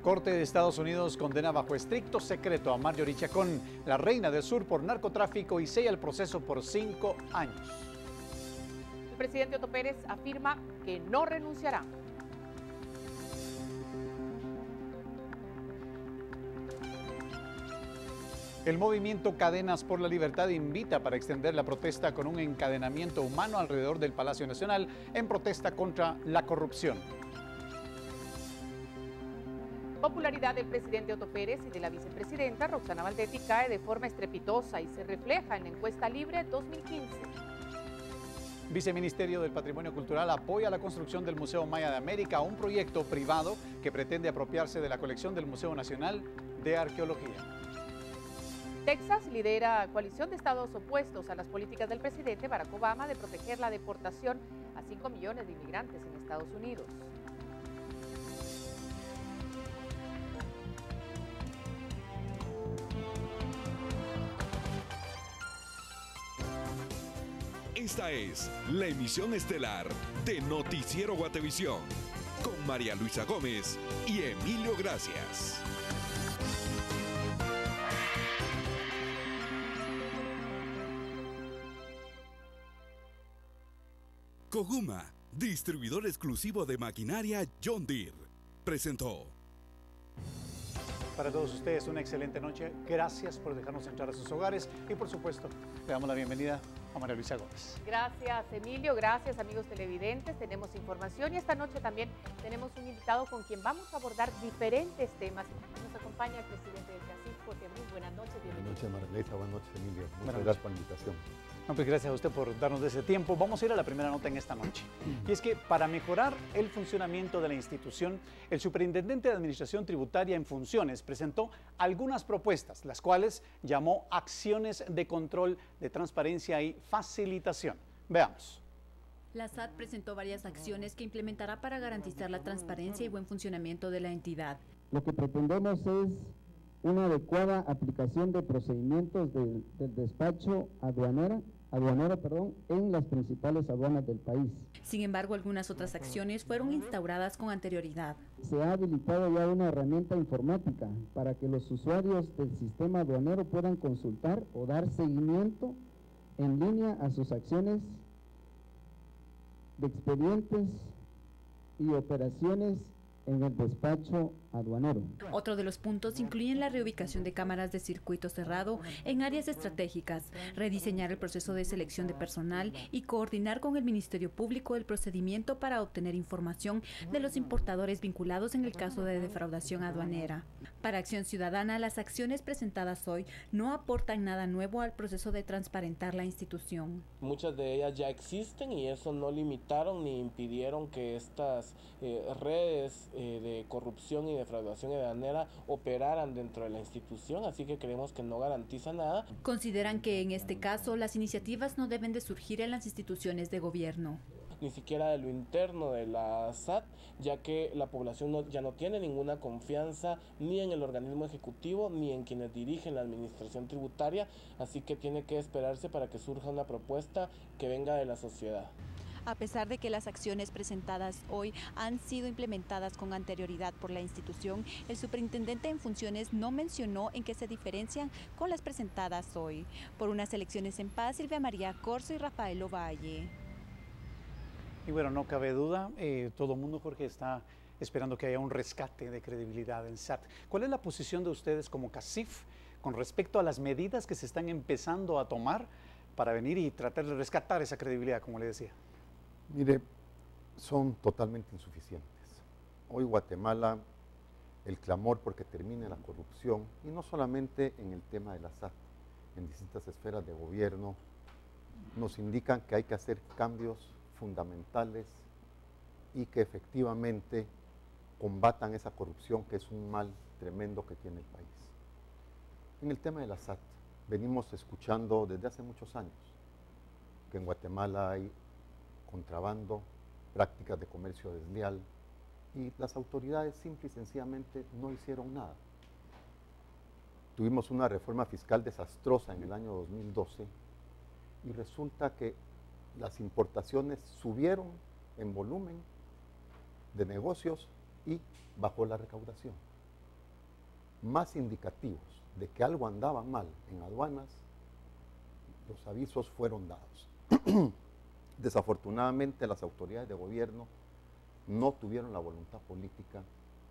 Corte de Estados Unidos condena bajo estricto secreto a Marjorie Chacón, la reina del sur, por narcotráfico y sella el proceso por 5 años. El presidente Otto Pérez afirma que no renunciará. El movimiento Cadenas por la Libertad invita para extender la protesta con un encadenamiento humano alrededor del Palacio Nacional en protesta contra la corrupción. Popularidad del presidente Otto Pérez y de la vicepresidenta Roxana Valdetti cae de forma estrepitosa y se refleja en la encuesta libre 2015. Viceministerio del Patrimonio Cultural apoya la construcción del Museo Maya de América, un proyecto privado que pretende apropiarse de la colección del Museo Nacional de Arqueología. Texas lidera coalición de estados opuestos a las políticas del presidente Barack Obama de proteger la deportación a 5 millones de inmigrantes en Estados Unidos. Esta es la emisión estelar de Noticiero Guatevisión, con María Luisa Gómez y Emilio Gracias. Cojuma, distribuidor exclusivo de maquinaria John Deere, presentó. Para todos ustedes una excelente noche. Gracias por dejarnos entrar a sus hogares y por supuesto le damos la bienvenida a María Luisa Gómez. Gracias, Emilio. Gracias, amigos televidentes. Tenemos información y esta noche también tenemos un invitado con quien vamos a abordar diferentes temas. Nos acompaña el presidente del CACIF, Jorge Muy. Buenas noches, bienvenido. Buenas noches, María Luisa. Buenas noches, Emilio. Muchas gracias por la invitación. No, pues gracias a usted por darnos de ese tiempo. Vamos a ir a la primera nota en esta noche. Y es que para mejorar el funcionamiento de la institución, el superintendente de Administración Tributaria en funciones presentó algunas propuestas, las cuales llamó acciones de control, de transparencia y facilitación. Veamos. La SAT presentó varias acciones que implementará para garantizar la transparencia y buen funcionamiento de la entidad. Lo que pretendemos es una adecuada aplicación de procedimientos del despacho aduanero, en las principales aduanas del país. Sin embargo, algunas otras acciones fueron instauradas con anterioridad. Se ha habilitado ya una herramienta informática para que los usuarios del sistema aduanero puedan consultar o dar seguimiento en línea a sus acciones de expedientes y operaciones en el despacho aduanero. Otro de los puntos incluyen la reubicación de cámaras de circuito cerrado en áreas estratégicas, rediseñar el proceso de selección de personal y coordinar con el Ministerio Público el procedimiento para obtener información de los importadores vinculados en el caso de defraudación aduanera. Para Acción Ciudadana, las acciones presentadas hoy no aportan nada nuevo al proceso de transparentar la institución. Muchas de ellas ya existen y eso no limitaron ni impidieron que estas redes de corrupción y defraudación aduanera operaran dentro de la institución, así que creemos que no garantiza nada. Consideran que en este caso las iniciativas no deben de surgir en las instituciones de gobierno. Ni siquiera de lo interno de la SAT, ya que la población ya no tiene ninguna confianza ni en el organismo ejecutivo ni en quienes dirigen la administración tributaria, así que tiene que esperarse para que surja una propuesta que venga de la sociedad. A pesar de que las acciones presentadas hoy han sido implementadas con anterioridad por la institución, el superintendente en funciones no mencionó en qué se diferencian con las presentadas hoy. Por unas elecciones en paz, Silvia María Corzo y Rafael Ovalle. Y bueno, no cabe duda, todo el mundo, Jorge, está esperando que haya un rescate de credibilidad en SAT. ¿Cuál es la posición de ustedes como CACIF con respecto a las medidas que se están empezando a tomar para venir y tratar de rescatar esa credibilidad, como le decía? Mire, son totalmente insuficientes. Hoy Guatemala, el clamor porque termine la corrupción, y no solamente en el tema de la SAT, en distintas esferas de gobierno, nos indican que hay que hacer cambios fundamentales y que efectivamente combatan esa corrupción que es un mal tremendo que tiene el país. En el tema de la SAT, venimos escuchando desde hace muchos años que en Guatemala hay contrabando, prácticas de comercio desleal, y las autoridades simple y sencillamente no hicieron nada. Tuvimos una reforma fiscal desastrosa en el año 2012 y resulta que las importaciones subieron en volumen de negocios y bajó la recaudación. más indicativos de que algo andaba mal en aduanas, los avisos fueron dados. Desafortunadamente, las autoridades de gobierno no tuvieron la voluntad política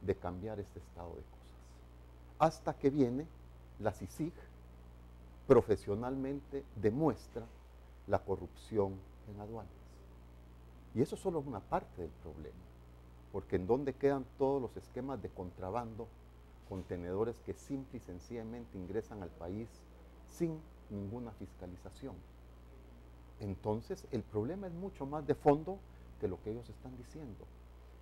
de cambiar este estado de cosas. Hasta que viene la CICIG, profesionalmente demuestra la corrupción en aduanas. Y eso solo es una parte del problema, porque en donde quedan todos los esquemas de contrabando, contenedores que simple y sencillamente ingresan al país sin ninguna fiscalización. Entonces, el problema es mucho más de fondo que lo que ellos están diciendo.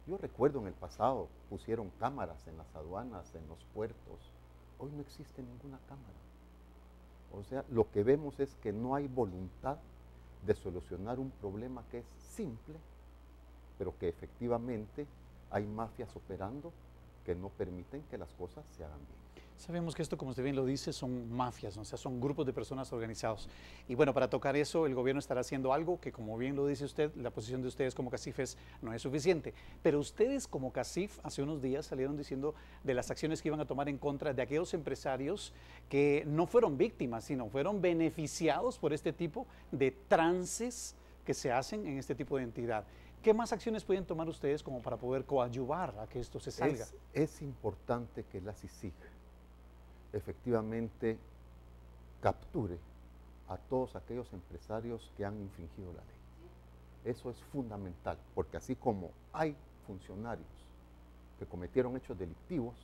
Yo recuerdo en el pasado, pusieron cámaras en las aduanas, en los puertos. Hoy no existe ninguna cámara. O sea, lo que vemos es que no hay voluntad de solucionar un problema que es simple, pero que efectivamente hay mafias operando que no permiten que las cosas se hagan bien. Sabemos que esto, como usted bien lo dice, son mafias, ¿no? O sea, son grupos de personas organizados. Y bueno, para tocar eso, el gobierno estará haciendo algo que, como bien lo dice usted, la posición de ustedes como CACIF no es suficiente. Pero ustedes como CACIF hace unos días salieron diciendo de las acciones que iban a tomar en contra de aquellos empresarios que no fueron víctimas, sino fueron beneficiados por este tipo de trances que se hacen en este tipo de entidad. ¿Qué más acciones pueden tomar ustedes como para poder coadyuvar a que esto se salga? Es importante que la CICIG efectivamente capture a todos aquellos empresarios que han infringido la ley. Eso es fundamental, porque así como hay funcionarios que cometieron hechos delictivos,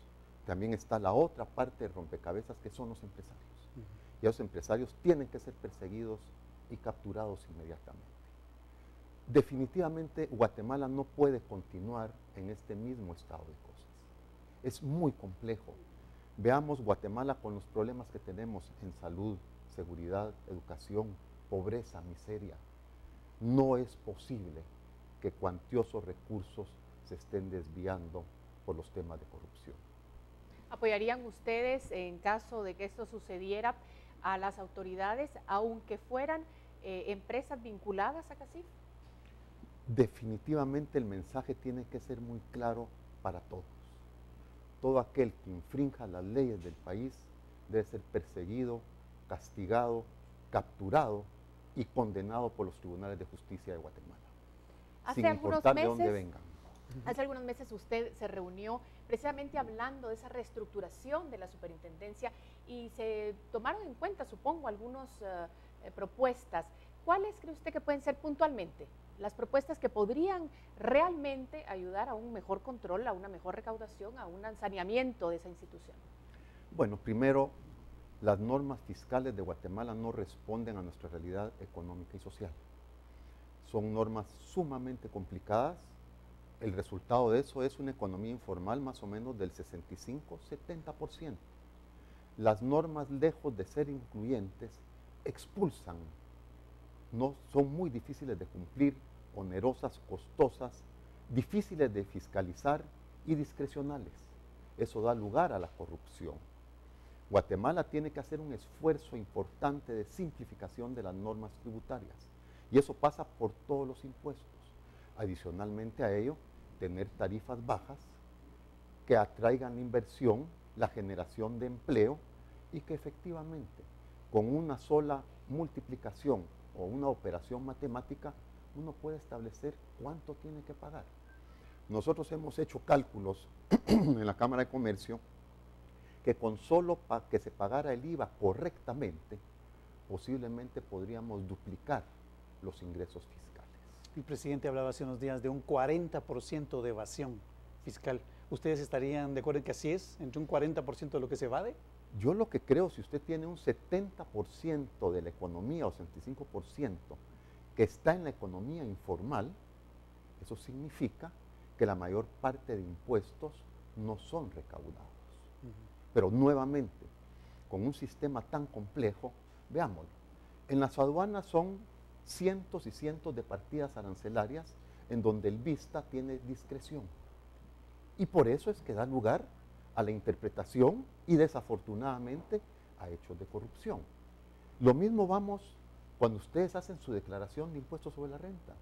también está la otra parte de rompecabezas que son los empresarios. Y esos empresarios tienen que ser perseguidos y capturados inmediatamente. Definitivamente Guatemala no puede continuar en este mismo estado de cosas. Es muy complejo. Veamos Guatemala con los problemas que tenemos en salud, seguridad, educación, pobreza, miseria. No es posible que cuantiosos recursos se estén desviando por los temas de corrupción. ¿Apoyarían ustedes, en caso de que esto sucediera, a las autoridades, aunque fueran empresas vinculadas a CACIF? Definitivamente el mensaje tiene que ser muy claro para todos. Todo aquel que infrinja las leyes del país debe ser perseguido, castigado, capturado y condenado por los tribunales de justicia de Guatemala, sin importar de dónde vengan. Hace algunos meses usted se reunió precisamente hablando de esa reestructuración de la superintendencia y se tomaron en cuenta, supongo, algunas propuestas. ¿Cuáles cree usted que pueden ser puntualmente las propuestas que podrían realmente ayudar a un mejor control, a una mejor recaudación, a un saneamiento de esa institución? Bueno, primero, las normas fiscales de Guatemala no responden a nuestra realidad económica y social. Son normas sumamente complicadas. El resultado de eso es una economía informal más o menos del 65-70%. Las normas, lejos de ser incluyentes, expulsan. No, son muy difíciles de cumplir, onerosas, costosas, difíciles de fiscalizar y discrecionales. Eso da lugar a la corrupción. Guatemala tiene que hacer un esfuerzo importante de simplificación de las normas tributarias y eso pasa por todos los impuestos. Adicionalmente a ello, tener tarifas bajas que atraigan inversión, la generación de empleo y que efectivamente con una sola multiplicación o una operación matemática, uno puede establecer cuánto tiene que pagar. Nosotros hemos hecho cálculos en la Cámara de Comercio que con solo que se pagara el IVA correctamente, posiblemente podríamos duplicar los ingresos fiscales. El presidente hablaba hace unos días de un 40% de evasión fiscal. ¿Ustedes estarían de acuerdo en que así es, entre un 40% de lo que se evade? Yo lo que creo, si usted tiene un 70% de la economía o 65% que está en la economía informal, eso significa que la mayor parte de impuestos no son recaudados. Pero nuevamente, con un sistema tan complejo, veámoslo, en las aduanas son cientos y cientos de partidas arancelarias en donde el vista tiene discreción. Y por eso es que da lugar a la interpretación y desafortunadamente a hechos de corrupción. Lo mismo vamos cuando ustedes hacen su declaración de impuestos sobre la renta.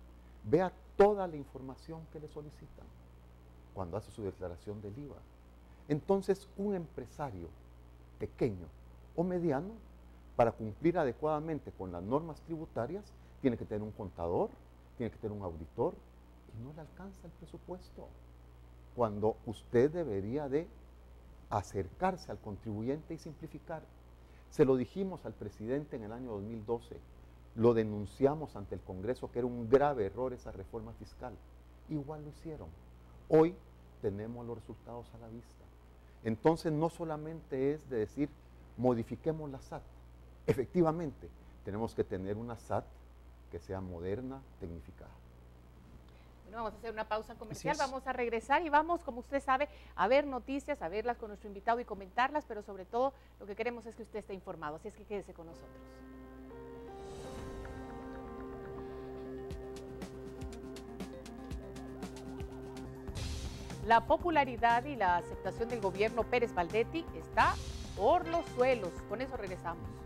Vea toda la información que le solicitan cuando hace su declaración del IVA. Entonces, un empresario pequeño o mediano, para cumplir adecuadamente con las normas tributarias, tiene que tener un contador, tiene que tener un auditor, y no le alcanza el presupuesto. Cuando usted debería de acercarse al contribuyente y simplificar. Se lo dijimos al presidente en el año 2012, lo denunciamos ante el Congreso que era un grave error esa reforma fiscal. Igual lo hicieron. Hoy tenemos los resultados a la vista. Entonces no solamente es de decir, modifiquemos la SAT. Efectivamente, tenemos que tener una SAT que sea moderna, tecnificada. Bueno, vamos a hacer una pausa comercial, vamos a regresar y vamos, como usted sabe, a ver noticias, a verlas con nuestro invitado y comentarlas, pero sobre todo lo que queremos es que usted esté informado, así es que quédese con nosotros. La popularidad y la aceptación del gobierno Pérez Baldetti está por los suelos. Con eso regresamos.